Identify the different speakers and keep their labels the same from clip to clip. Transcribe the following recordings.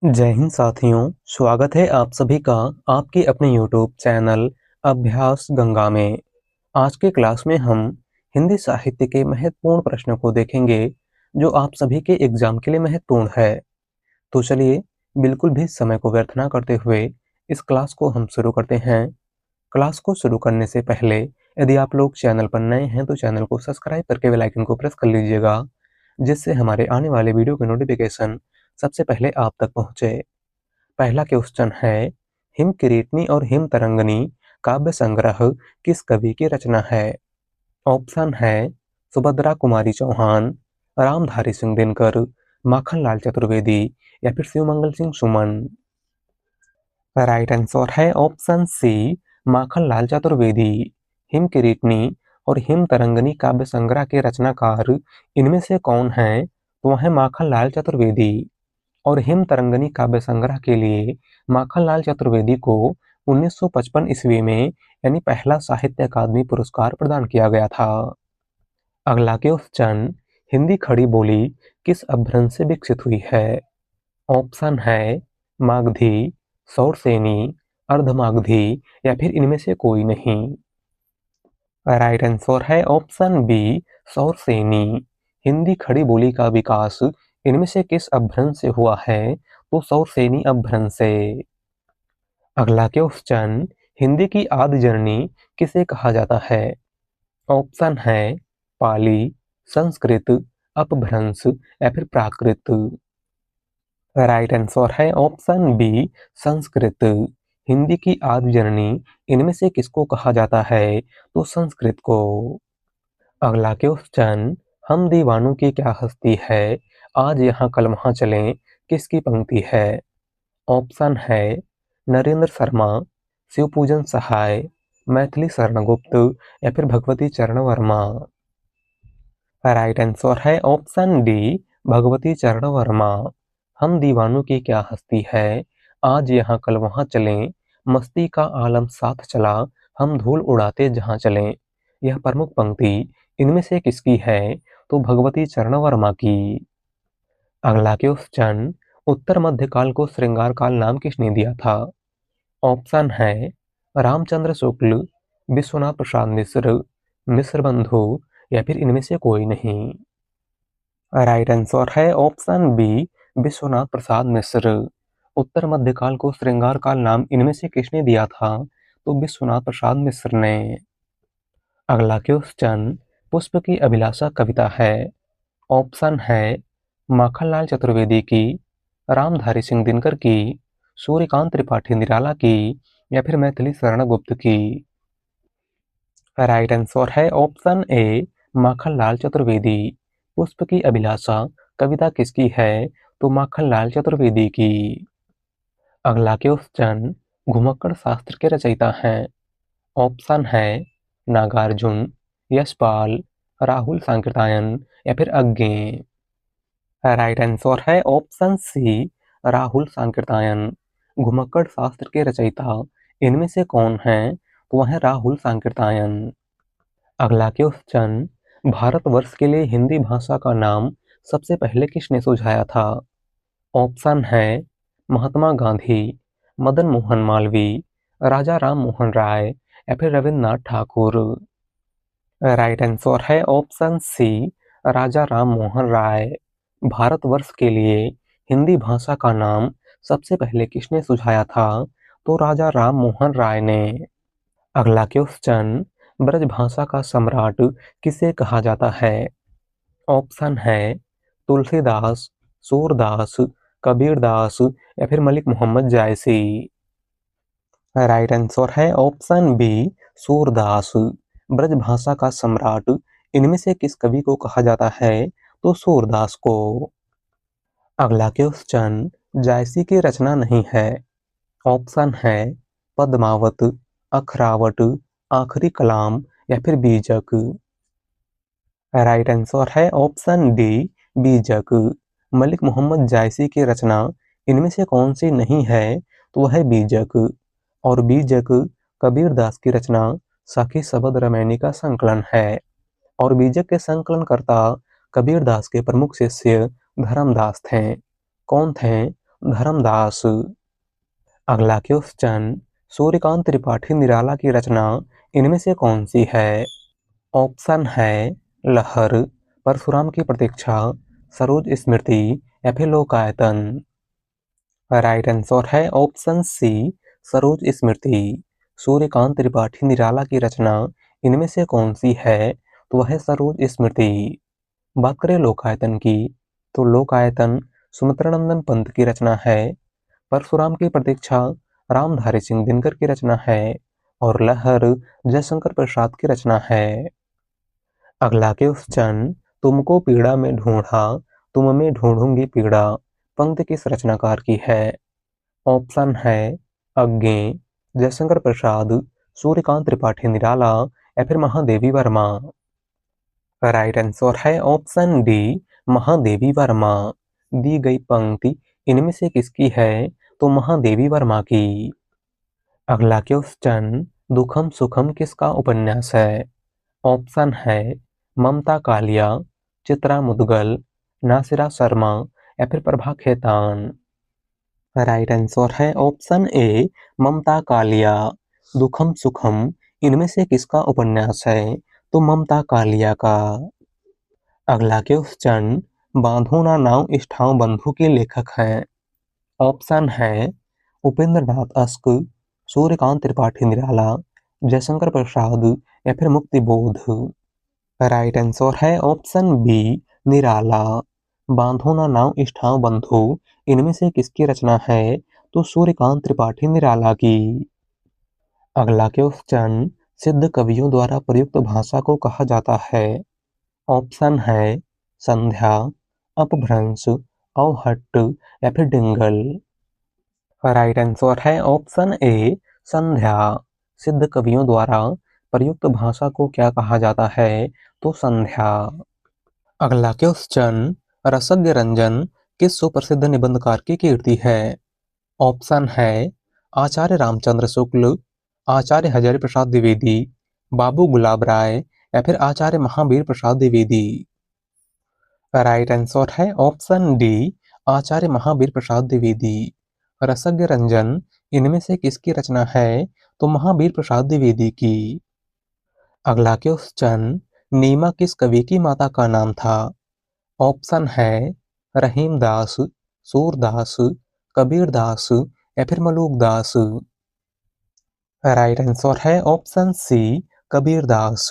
Speaker 1: जय हिंद साथियों, स्वागत है आप सभी का आपके अपने YouTube चैनल अभ्यास गंगा में। आज के क्लास में हम हिंदी साहित्य के महत्वपूर्ण प्रश्नों को देखेंगे जो आप सभी के एग्जाम के लिए महत्वपूर्ण है। तो चलिए बिल्कुल भी समय को व्यर्थ ना करते हुए इस क्लास को हम शुरू करते हैं। क्लास को शुरू करने से पहले यदि आप लोग चैनल पर नए हैं तो चैनल को सब्सक्राइब करके बेल आइकन को प्रेस कर लीजिएगा, जिससे हमारे आने वाले वीडियो के नोटिफिकेशन सबसे पहले आप तक पहुंचे। पहला क्वेश्चन है, हिम किरीटनी और हिम तरंगनी काव्य संग्रह किस कवि की रचना है? ऑप्शन है सुभद्रा कुमारी चौहान, रामधारी सिंह दिनकर, माखनलाल चतुर्वेदी या फिर शिवमंगल सिंह सुमन। राइट आंसर है ऑप्शन सी, माखनलाल चतुर्वेदी। हिम किरीटनी और हिम तरंगनी काव्य संग्रह के रचनाकार इनमें से कौन है? तो वह है माखनलाल चतुर्वेदी। और हिम तरंगनी काव्य संग्रह के लिए माखनलाल चतुर्वेदी को 1955 ईस्वी में यानी पहला साहित्य अकादमी पुरस्कार प्रदान किया गया था। अगला क्वेश्चन, हिंदी खड़ी बोली किस अपभ्रंश से विकसित हुई है? ऑप्शन है मागधी, सौरसेनी, अर्धमागधी या फिर इनमें से कोई नहीं। राइट आंसर है ऑप्शन बी, सौरसेनी। हिंदी खड़ी बोली का विकास इनमें से किस अपभ्रंश से हुआ है? तो सौरसेनी अपभ्रंश से। अगला क्वेश्चन, हिंदी की आदि जननी किसे कहा जाता है? ऑप्शन है पाली, संस्कृत, अपभ्रंश या फिर प्राकृत। राइट आंसर है ऑप्शन बी, संस्कृत। हिंदी की आदि जननी इनमें से किसको कहा जाता है? तो संस्कृत को। अगला क्वेश्चन, हम दीवानों की क्या हस्ती है, आज यहाँ कल वहाँ चलें किसकी पंक्ति है? ऑप्शन है नरेंद्र शर्मा, शिवपूजन सहाय, मैथिली शरणगुप्त या फिर भगवती चरण वर्मा। राइट आंसर है ऑप्शन डी, भगवती चरण वर्मा। हम दीवानों की क्या हस्ती है, आज यहाँ कल वहाँ चलें, मस्ती का आलम साथ चला, हम धूल उड़ाते जहाँ चलें। यह प्रमुख पंक्ति इनमें से किसकी है? तो भगवती चरण वर्मा की। अगला क्वेश्चन, उत्तर मध्यकाल को श्रृंगार काल नाम किसने दिया था? ऑप्शन है रामचंद्र शुक्ल, विश्वनाथ प्रसाद मिश्र, मिश्र बंधु या फिर इनमें से कोई नहीं। राइट आंसर है ऑप्शन बी, विश्वनाथ प्रसाद मिश्र। उत्तर मध्यकाल को श्रृंगार काल नाम इनमें से किसने दिया था? तो विश्वनाथ प्रसाद मिश्र ने। अगला क्वेश्चन, पुष्प की अभिलाषा कविता है। ऑप्शन है माखनलाल चतुर्वेदी की, रामधारी सिंह दिनकर की, सूर्यकांत त्रिपाठी निराला की या फिर मैथिली शरण गुप्त की। राइट आंसर है ऑप्शन ए, माखनलाल चतुर्वेदी। पुष्प की अभिलाषा कविता किसकी है? तो माखनलाल चतुर्वेदी की। अगला क्वेश्चन, घुमक्कड़ शास्त्र के रचयिता हैं। ऑप्शन है नागार्जुन, यशपाल, राहुल सांकृत्यायन या फिर अज्ञे। राइट आंसर है ऑप्शन सी, राहुल सांकृत्यायन। घुमक्कड़ शास्त्र के रचयिता इनमें से कौन है? तो वह है राहुल सांकृत्यायन। अगला क्वेश्चन, भारतवर्ष के लिए हिंदी भाषा का नाम सबसे पहले किसने सुझाया था? ऑप्शन है महात्मा गांधी, मदन मोहन मालवीय, राजा राम मोहन राय या फिर रविन्द्रनाथ ठाकुर। राइट आंसर है ऑप्शन सी, राजा राम मोहन राय। भारतवर्ष के लिए हिंदी भाषा का नाम सबसे पहले किसने सुझाया था? तो राजा राम मोहन राय ने। अगला क्वेश्चन, ब्रजभाषा का सम्राट किसे कहा जाता है? ऑप्शन है तुलसीदास, सूरदास, कबीरदास या फिर मलिक मोहम्मद जायसी। राइट आंसर है ऑप्शन बी, सूरदास। ब्रजभाषा का सम्राट इनमें से किस कवि को कहा जाता है? तो सूरदास को। अगला क्वेश्चन, जायसी की रचना नहीं है। ऑप्शन है पद्मावत, अखरावट, आखिरी कलाम या फिर बीजक। राइट आंसर है ऑप्शन डी, बीजक। मलिक मोहम्मद जायसी की रचना इनमें से कौन सी नहीं है? तो वह है बीजक। और बीजक कबीरदास की रचना सखी शबद रमैनी का संकलन है। और बीजक के संकलनकर्ता कबीरदास के प्रमुख शिष्य धर्मदास थे। कौन थे? धर्मदास। अगला क्वेश्चन, सूर्यकांत त्रिपाठी निराला की रचना इनमें से कौन सी है? ऑप्शन है लहर, परशुराम की प्रतीक्षा, सरोज स्मृति या फिर लोकायतन। राइट आंसर है ऑप्शन सी, सरोज स्मृति। सूर्यकांत त्रिपाठी निराला की रचना इनमें से कौन सी है? तो वह है सरोज स्मृति। बात करें लोकायतन की, तो लोकायतन सुमित्रानंदन पंत की रचना है। परशुराम की प्रतीक्षा रामधारी सिंह दिनकर की रचना है और लहर जयशंकर प्रसाद की रचना है। अगला क्वेश्चन, तुमको पीड़ा में ढूंढा, तुम में ढूंढूंगी पीड़ा, पंक्ति किस रचनाकार की है? ऑप्शन है अज्ञे, जयशंकर प्रसाद, सूर्यकांत त्रिपाठी निराला या फिर महादेवी वर्मा। राइट आंसर है ऑप्शन डी, महादेवी वर्मा। दी गई पंक्ति इनमें से किसकी है? तो महादेवी वर्मा की। अगला क्वेश्चन, दुखम सुखम किसका उपन्यास है? ऑप्शन है ममता कालिया, चित्रा मुदगल, नासिरा शर्मा या फिर प्रभा खेतान। राइट आंसर है ऑप्शन ए, ममता कालिया। दुखम सुखम इनमें से किसका उपन्यास है? तो ममता कालिया का। अगला क्वेश्चन, बांधो ना नाव इस ठाव बंधु के लेखक हैं। ऑप्शन है उपेंद्र नाथ अस्क, सूर्यकांत त्रिपाठी निराला, जयशंकर प्रसाद या फिर मुक्ति बोध। राइट आंसर है ऑप्शन बी, निराला। बांधो ना नाव इस ठाव बंधु इनमें से किसकी रचना है? तो सूर्यकांत त्रिपाठी निराला की। अगला क्वेश्चन, सिद्ध कवियों द्वारा प्रयुक्त भाषा को कहा जाता है। ऑप्शन है संध्या, अपभ्रंश, अवहट्ट या फिर डिंगल। राइट आंसर है ऑप्शन ए, संध्या। सिद्ध कवियों द्वारा प्रयुक्त भाषा को क्या कहा जाता है? तो संध्या। अगला क्वेश्चन, रसज्ञ रंजन किस सुप्रसिद्ध निबंधकार की कीर्ति है? ऑप्शन है आचार्य रामचंद्र शुक्ल, आचार्य हजारी प्रसाद द्विवेदी, बाबू गुलाब राय या फिर आचार्य महावीर प्रसाद द्विवेदी। राइट आंसर है ऑप्शन डी, आचार्य महावीर प्रसाद द्विवेदी। रसज्ञ रंजन इनमें से किसकी रचना है? तो महावीर प्रसाद द्विवेदी की। अगला क्वेश्चन, नीमा किस कवि की माता का नाम था? ऑप्शन है रहीमदास, सूरदास, कबीरदास या फिर मलूकदास। राइट आंसर है ऑप्शन सी, कबीरदास।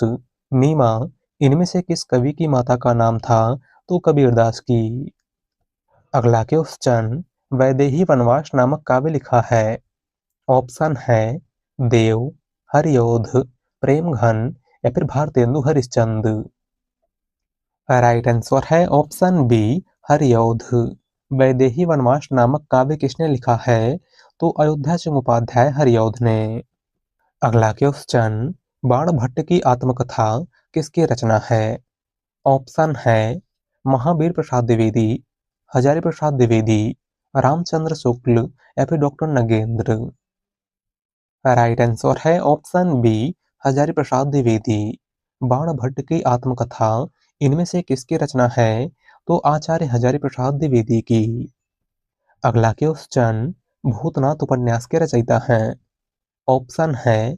Speaker 1: नीमा इनमें से किस कवि की माता का नाम था? तो कबीरदास की। अगला क्वेश्चन, वैदेही वनवास नामक काव्य लिखा है। ऑप्शन है देव, हरियोध, प्रेमघन या फिर भारतेंदु हरिश्चंद्र। राइट आंसर है ऑप्शन बी, हरियोध। वैदेही वनवास नामक काव्य किसने लिखा है? तो अयोध्या सिंह उपाध्याय हरियोध ने। अगला क्वेश्चन, बाणभट्ट की आत्मकथा किसकी रचना है? ऑप्शन है महावीर प्रसाद द्विवेदी, हजारी प्रसाद द्विवेदी, रामचंद्र शुक्ल या फिर डॉक्टर नगेंद्र। राइट आंसर है ऑप्शन बी, हजारी प्रसाद द्विवेदी। बाणभट्ट की आत्मकथा इनमें से किसकी रचना है? तो आचार्य हजारी प्रसाद द्विवेदी की। अगला क्वेश्चन, भूतनाथ उपन्यास के रचयिता हैं। ऑप्शन है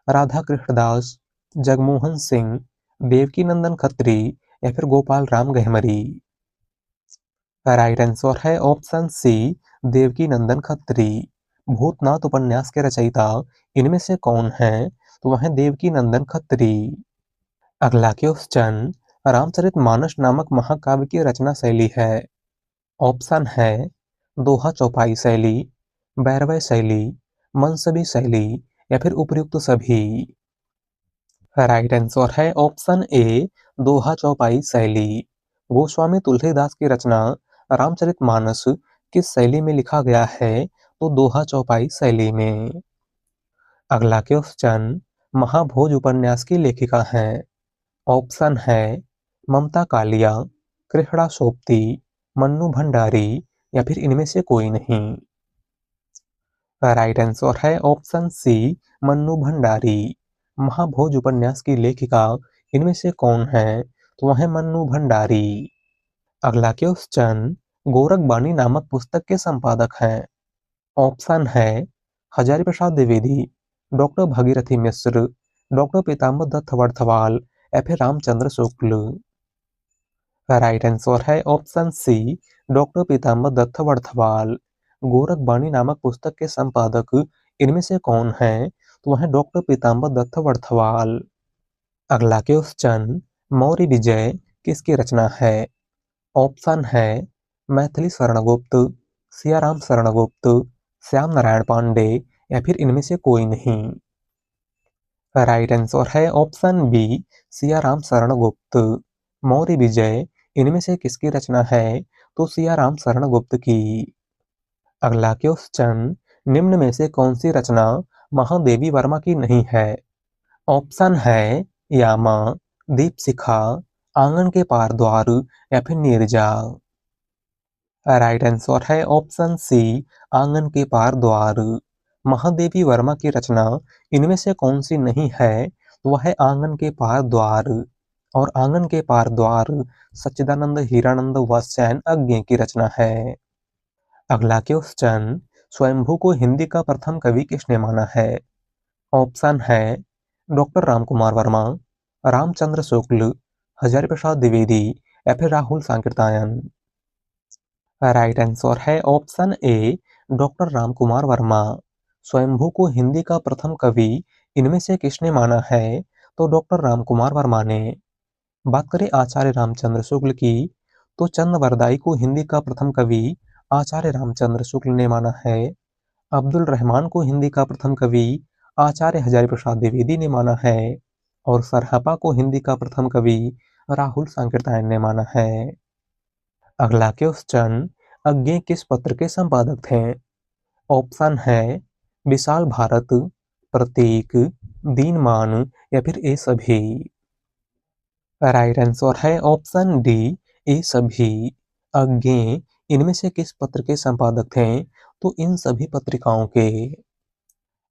Speaker 1: राधा कृष्णदास, जगमोहन सिंह, देवकीनंदन खत्री या फिर गोपाल राम गहमरी। राइट आंसर है ऑप्शन सी, देवकीनंदन खत्री। भूतनाथ उपन्यास के रचयिता इनमें से कौन है? तो वह है देवकीनंदन खत्री। अगला क्वेश्चन, रामचरितमानस नामक महाकाव्य की रचना शैली है। ऑप्शन है दोहा चौपाई शैली, बैरवै शैली, मनसबी शैली या फिर उपर्युक्त सभी। राइट आंसर है ऑप्शन ए, दोहा चौपाई शैली। गोस्वामी तुलसीदास की रचना रामचरितमानस किस शैली में लिखा गया है? तो दोहा चौपाई शैली में। अगला क्वेश्चन, महाभोज उपन्यास की लेखिका हैं। ऑप्शन है ममता कालिया, कृष्णा सोप्ती, मन्नू भंडारी या फिर इनमें से कोई नहीं। राइट आंसर है ऑप्शन सी, मन्नू भंडारी। महाभोज उपन्यास की लेखिका इनमें से कौन है? तो वह है मन्नू भंडारी। अगला क्वेश्चन, गोरखबाणी नामक पुस्तक के संपादक हैं? ऑप्शन है हजारी प्रसाद द्विवेदी, डॉक्टर भगीरथी मिश्र, डॉक्टर पीताम्बर दत्त वर्धवाल या फिर रामचंद्र शुक्ल। राइट आंसर है ऑप्शन सी, डॉक्टर पीताम्बर दत्त वर्धवाल। गोरखबाणी नामक पुस्तक के संपादक इनमें से कौन है? तो वह डॉक्टर पीताम्बर दत्त वर्धवाल। अगला क्वेश्चन, मौर्य विजय किसकी रचना है? ऑप्शन है मैथिली शरणगुप्त, सियाराम शरणगुप्त, श्याम नारायण पांडे या फिर इनमें से कोई नहीं। राइट आंसर है ऑप्शन बी, सियाराम शरणगुप्त। मौर्य विजय इनमें से किसकी रचना है? तो सियाराम शरणगुप्त की। अगला क्वेश्चन, निम्न में से कौन सी रचना महादेवी वर्मा की नहीं है? ऑप्शन है यामा, दीपशिखा, आंगन के पार द्वार या फिर नीरजा। राइट आंसर है ऑप्शन सी, आंगन के पार द्वार। महादेवी वर्मा की रचना इनमें से कौन सी नहीं है? वह है आंगन के पार द्वार। और आंगन के पार द्वार सच्चिदानंद हीरानंद वत्स्यायन अज्ञे की रचना है। अगला क्वेश्चन, स्वयंभू को हिंदी का प्रथम कवि किसने माना है? ऑप्शन है डॉक्टर रामकुमार वर्मा, रामचंद्र शुक्ल, हजारी प्रसाद द्विवेदी या फिर राहुल सांकृत्यायन। राइट आंसर है option A, doctor Ramkumar Verma. स्वयंभू को हिंदी का प्रथम कवि इनमें से किसने माना है? तो डॉक्टर रामकुमार वर्मा ने। बात करें आचार्य रामचंद्र शुक्ल की, तो चंद्रवरदाई को हिंदी का प्रथम कवि आचार्य रामचंद्र शुक्ल ने माना है। अब्दुल रहमान को हिंदी का प्रथम कवि आचार्य हजारी प्रसाद द्विवेदी ने माना है। और सरहपा को हिंदी का प्रथम कवि राहुल सांकृत्यायन ने माना है। अगला क्वेश्चन, अज्ञे किस पत्र के संपादक थे? ऑप्शन है विशाल भारत, प्रतीक, दीनमान या फिर ए सभी। राइट आंसर है ऑप्शन डी, ए सभी। अज्ञे इनमें से किस पत्र के संपादक थे? तो इन सभी पत्रिकाओं के।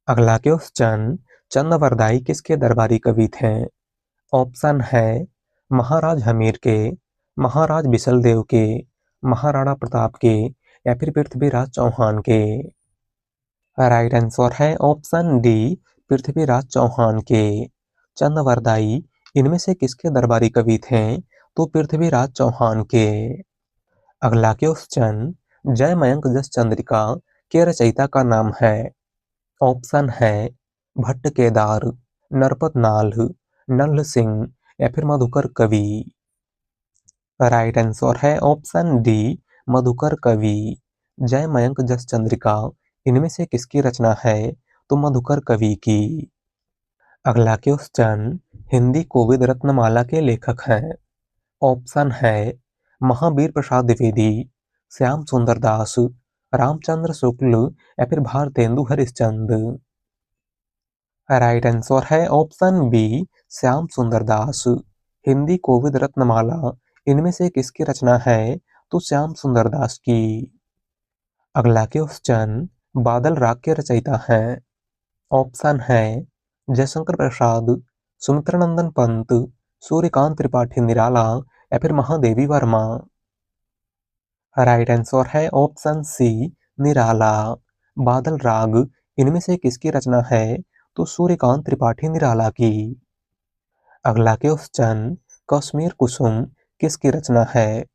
Speaker 1: अगला क्वेश्चन, चंद्रवरदाई किसके दरबारी कवि थे? ऑप्शन है महाराज हमीर के, महाराज बिसलदेव के, महाराणा प्रताप के या फिर पृथ्वीराज चौहान के। राइट आंसर है ऑप्शन डी, पृथ्वीराज चौहान के। चंद्रवरदाई इनमें से किसके दरबारी कवि थे? तो पृथ्वीराज चौहान के। अगला क्वेश्चन, जय मयंक जस चंद्रिका के रचयिता का नाम है? ऑप्शन है भट्ट केदार, नरपत नाल, नल्ल सिंह या फिर मधुकर कवि। राइट आंसर है ऑप्शन डी, मधुकर कवि। जय मयंक जस चंद्रिका इनमें से किसकी रचना है? तो मधुकर कवि की। अगला क्वेश्चन, हिंदी कोविद रत्नमाला के लेखक हैं? ऑप्शन है महावीर प्रसाद द्विवेदी, श्याम सुंदर दास, रामचंद्र शुक्ल या फिर भारतेंदु हरिश्चंद्र। राइट आंसर है ऑप्शन बी, श्याम सुंदर दास। हिंदी कोविद रत्नमाला इनमें से किसकी रचना है? तो श्याम सुंदर दास की। अगला क्वेश्चन, बादल राग के रचयिता हैं? ऑप्शन है जयशंकर प्रसाद, सुमित्रानंदन पंत, सूर्यकांत त्रिपाठी निराला या फिर महादेवी वर्मा। राइट आंसर है ऑप्शन सी, निराला। बादल राग इनमें से किसकी रचना है? तो सूर्यकांत त्रिपाठी निराला की। अगला क्वेश्चन, कश्मीर कुसुम किसकी रचना है?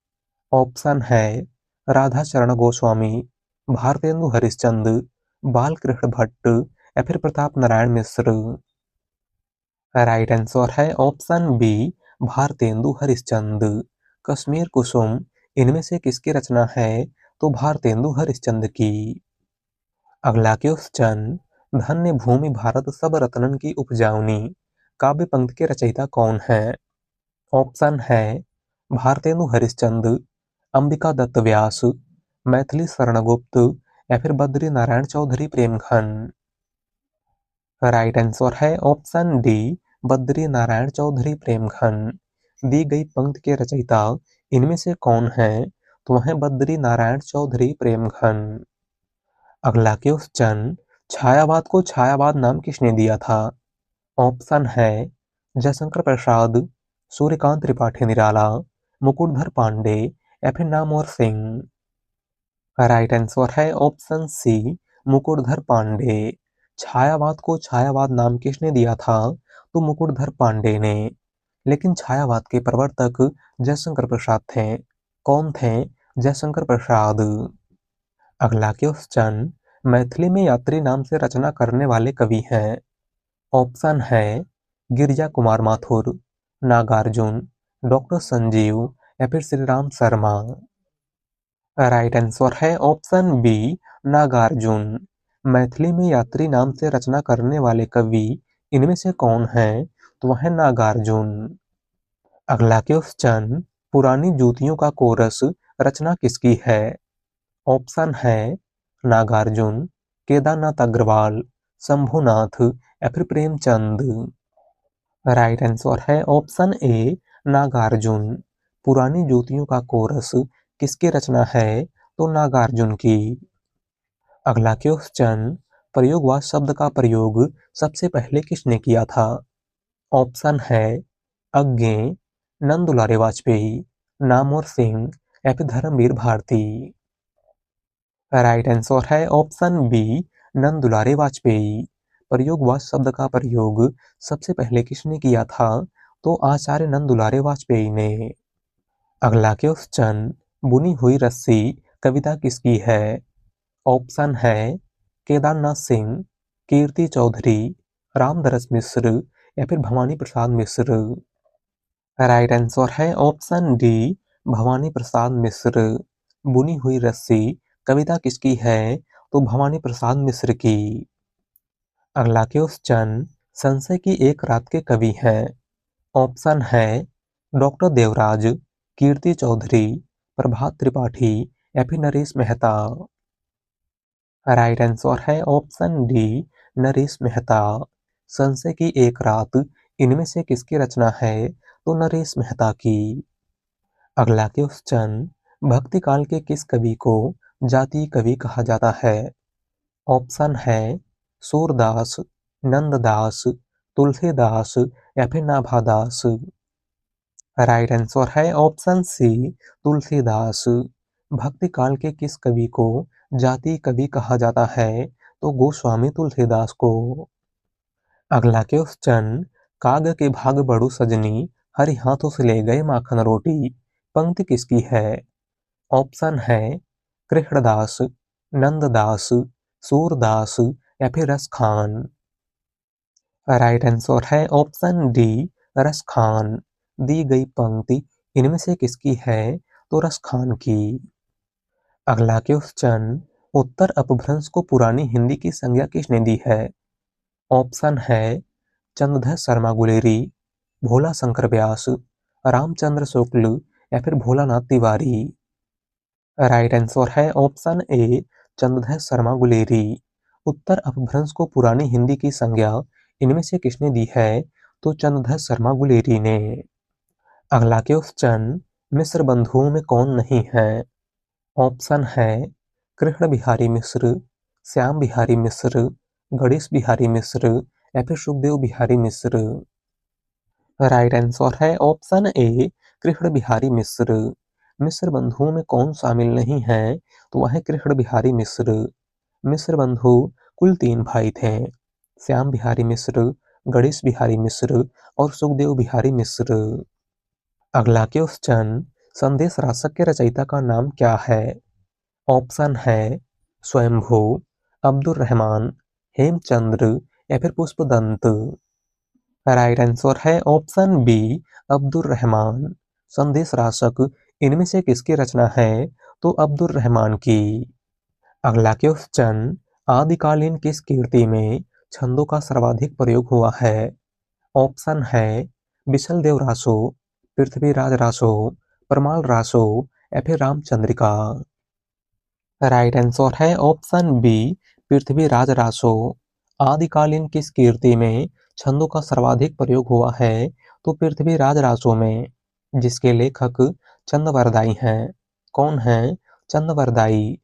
Speaker 1: ऑप्शन है राधा चरण गोस्वामी, भारतेंदु हरिश्चंद्र, बालकृष्ण भट्ट या फिर प्रताप नारायण मिश्र। राइट आंसर है ऑप्शन बी, भारतेंदु हरिश्चंद्र। कश्मीर कुसुम इनमें से किसकी रचना है? तो भारतेंदु हरिश्चंद्र की। अगला क्वेश्चन, धन्य भूमि भारत सब रत्नन की उपजाऊनी काव्य पंक्ति के रचयिता कौन है? ऑप्शन है भारतेंदु हरिश्चंद्र, अंबिका दत्त व्यास, मैथिली शरणगुप्त या फिर बद्री नारायण चौधरी प्रेमघन। राइट आंसर है ऑप्शन डी, बद्री नारायण चौधरी प्रेमघन। दी गई पंक्ति के रचयिता इनमें से कौन है? तो वह बद्री नारायण चौधरी प्रेमघन। अगला क्वेश्चन, छायावाद को छायावाद नाम किसने दिया था? ऑप्शन है जयशंकर प्रसाद, सूर्यकांत त्रिपाठी निराला, मुकुटधर पांडे या फिर नामवर सिंह। राइट आंसर है ऑप्शन सी, मुकुटधर पांडे। छायावाद को छायावाद नाम किसने दिया था? तो मुकुटधर पांडे ने। लेकिन छायावाद के प्रवर्तक जयशंकर प्रसाद थे। कौन थे? जयशंकर प्रसाद। अगला क्वेश्चन, मैथिली में यात्री नाम से रचना करने वाले कवि हैं। ऑप्शन है गिरिजा कुमार माथुर, नागार्जुन, डॉक्टर संजीव या फिर श्री राम शर्मा। राइट आंसर है ऑप्शन बी, नागार्जुन। मैथिली में यात्री नाम से रचना करने वाले कवि इनमें से कौन है? तो वह है नागार्जुन। अगला क्वेश्चन, पुरानी जूतियों का कोरस रचना किसकी है? ऑप्शन है नागार्जुन, केदारनाथ अग्रवाल, शंभुनाथ या फिर प्रेमचंद। राइट आंसर है ऑप्शन ए, नागार्जुन। पुरानी ज्योतियों का कोरस किसकी रचना है? तो नागार्जुन की। अगला क्वेश्चन, प्रयोगवाद शब्द का प्रयोग सबसे पहले किसने किया था? ऑप्शन है अज्ञे, नंद दुलारे वाजपेयी, नामवर सिंह या फिर धर्मवीर भारती। राइट आंसर है ऑप्शन बी, नंद दुलारे वाजपेयी। प्रयोगवाद शब्द का प्रयोग सबसे पहले किसने किया था? तो आचार्य नंद दुलारे वाजपेयी ने। अगला क्वेश्चन, बुनी हुई रस्सी कविता किसकी है? ऑप्शन है केदारनाथ सिंह, कीर्ति चौधरी, रामदरस मिश्र या फिर भवानी प्रसाद मिश्र। राइट आंसर है ऑप्शन डी, भवानी प्रसाद मिश्र। बुनी हुई रस्सी कविता किसकी है? तो भवानी प्रसाद मिश्र की। अगला क्वेश्चन, संशय की एक रात के कवि हैं। ऑप्शन है डॉक्टर देवराज, कीर्ति चौधरी, प्रभात त्रिपाठी या फिर नरेश मेहता। राइट आंसर है ऑप्शन डी, नरेश मेहता। संशय की एक रात इनमें से किसकी रचना है? तो नरेश मेहता की। अगला क्वेश्चन, भक्ति काल के किस कवि को जातीय कवि कहा जाता है? ऑप्शन है सूरदास, नंददास, तुलसीदास या फिर नाभादास। राइट आंसर है ऑप्शन सी, तुलसीदास। भक्ति काल के किस कवि को जातीय कवि कहा जाता है? तो गोस्वामी तुलसीदास को। अगला क्वेश्चन, काग के भाग बड़ू सजनी, हरि हाथों से ले गए माखन रोटी, पंक्ति किसकी है? ऑप्शन है कृष्णदास, नंददास, सूरदास या फिर रस खान। राइट आंसर है ऑप्शन डी, रस खान। दी गई पंक्ति इनमें से किसकी है? तो रस खान की। अगला क्वेश्चन, उत्तर अपभ्रंश को पुरानी हिंदी की संज्ञा किसने दी है? ऑप्शन है चंद्रधर शर्मा गुलेरी, भोला शंकर व्यास, रामचंद्र शुक्ल या फिर भोलानाथ तिवारी। राइट आंसर है ऑप्शन ए, चंद्रधर शर्मा गुलेरी। उत्तर अपभ्रंश को पुरानी हिंदी की संज्ञा इनमें से किसने दी है? तो चंद्रधर शर्मा गुलेरी ने। अगला क्वेश्चन, मिश्र बंधुओं में कौन नहीं है? ऑप्शन है कृष्ण बिहारी मिश्र, श्याम बिहारी मिश्र, गणेश बिहारी मिश्र या फिर सुखदेव बिहारी मिश्र। राइट आंसर है ऑप्शन ए, कृष्ण बिहारी मिश्र। मिश्र बंधुओं में कौन शामिल नहीं है? तो वह है कृष्ण बिहारी मिश्र। मिश्र बंधु कुल 3 भाई थे, श्याम बिहारी मिश्र, गणेश बिहारी मिश्र और सुखदेव बिहारी मिश्र। अगला क्वेश्चन, संदेश राशक के रचयिता का नाम क्या है? ऑप्शन है स्वयंभू, अब्दुल रहमान, हेमचंद्र या फिर पुष्पदंत। राइट आंसर है ऑप्शन बी, अब्दुल रहमान। संदेश राशक इनमें से किसकी रचना है? तो अब्दुल रहमान की। अगला क्वेश्चन, आदिकालीन किस कीर्ति में छंदों का सर्वाधिक प्रयोग हुआ है? ऑप्शन है बिसल देव रासो, पृथ्वीराज रासो, परमाल रासो या फिर रामचंद्रिका। राइट आंसर है ऑप्शन बी, पृथ्वीराज रासो। आदिकालीन किस कीर्ति में छंदों का सर्वाधिक प्रयोग हुआ है? तो पृथ्वीराज रासो में, जिसके लेखक चंदवरदाई हैं। कौन है? चंदवरदाई।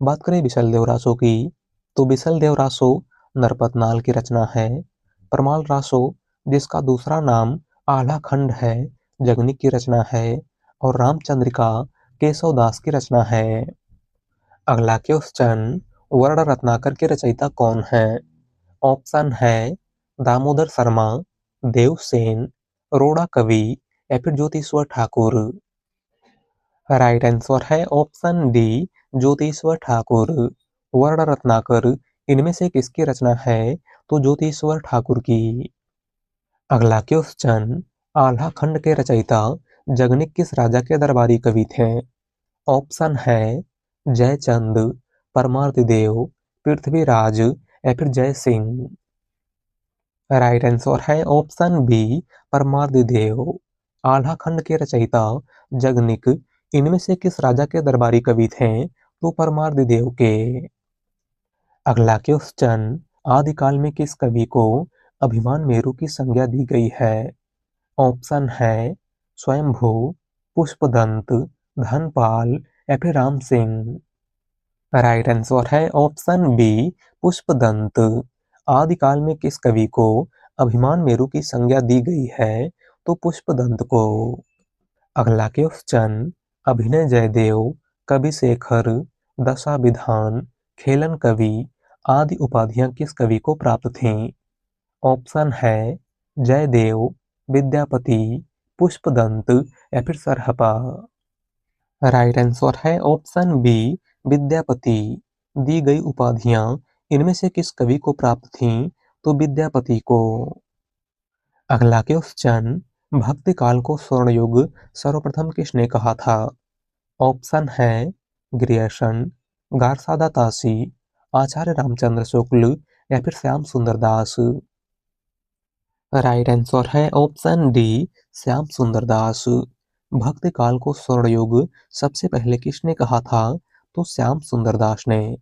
Speaker 1: बात करें बिसल देव रासो की, तो बिसल देव रासो नरपतनाल की रचना है। परमाल रासो, जिसका दूसरा नाम आला खंड है, जगनी की रचना है। और रामचंद्रिका केशव दास की रचना है। अगला क्वेश्चन, वर्ण रत्नाकर के रचयिता कौन है? ऑप्शन है दामोदर शर्मा, देवसेन, रोड़ा कवि या फिर ज्योतिश्वर ठाकुर। राइट आंसर है ऑप्शन डी, ज्योतिश्वर ठाकुर। वर्ण रत्नाकर इनमें से किसकी रचना है? तो ज्योतिश्वर ठाकुर की। अगला क्वेश्चन, आल्हा खंड के रचयिता जगनिक किस राजा के दरबारी कवि थे? ऑप्शन है जयचंद, परमार्थिदेव, पृथ्वीराज या फिर जय सिंह। राइट आंसर है ऑप्शन बी, परमार्थिदेव। आल्हा खंड के रचयिता जगनिक इनमें से किस राजा के दरबारी कवि थे? तो परमार्थिदेव के। अगला क्वेश्चन, आदिकाल में किस कवि को अभिमान मेरु की संज्ञा दी गई है? ऑप्शन है स्वयंभू, पुष्पदंत, धनपाल या फिर राम सिंह। राइट आंसर है ऑप्शन बी, पुष्पदंत। आदिकाल में किस कवि को अभिमान मेरु की संज्ञा दी गई है? तो पुष्पदंत को। अगला क्वेश्चन, अभिनय जयदेव, कवि शेखर, दशाविधान, खेलन कवि आदि उपाधियां किस कवि को प्राप्त थीं? ऑप्शन है जयदेव, विद्यापति, पुष्पदंत या फिर सरहपा। राइट आंसर है ऑप्शन बी, विद्यापति। दी गई उपाधियां इनमें से किस कवि को प्राप्त थीं? तो विद्यापति को। अगला क्वेश्चन, भक्ति काल को स्वर्ण युग सर्वप्रथम किसने कहा था? ऑप्शन है ग्रियर्सन, गार्सादा तासी, आचार्य रामचंद्र शुक्ल या फिर श्याम सुंदर दास। राइट आंसर है ऑप्शन डी, श्याम सुंदर दास। भक्ति काल को स्वर्ण युग सबसे पहले किसने कहा था? तो श्याम सुंदर दास ने।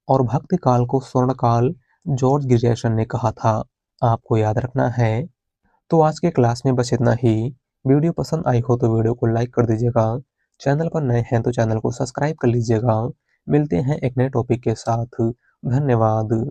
Speaker 1: और भक्ति काल को स्वर्ण काल जॉर्ज ग्रियर्सन ने कहा था। आपको याद रखना है। तो आज के क्लास में बस इतना ही। वीडियो पसंद आई हो तो वीडियो को लाइक कर दीजिएगा। चैनल पर नए हैं तो चैनल को सब्सक्राइब कर लीजिएगा। मिलते हैं एक नए टॉपिक के साथ। धन्यवाद।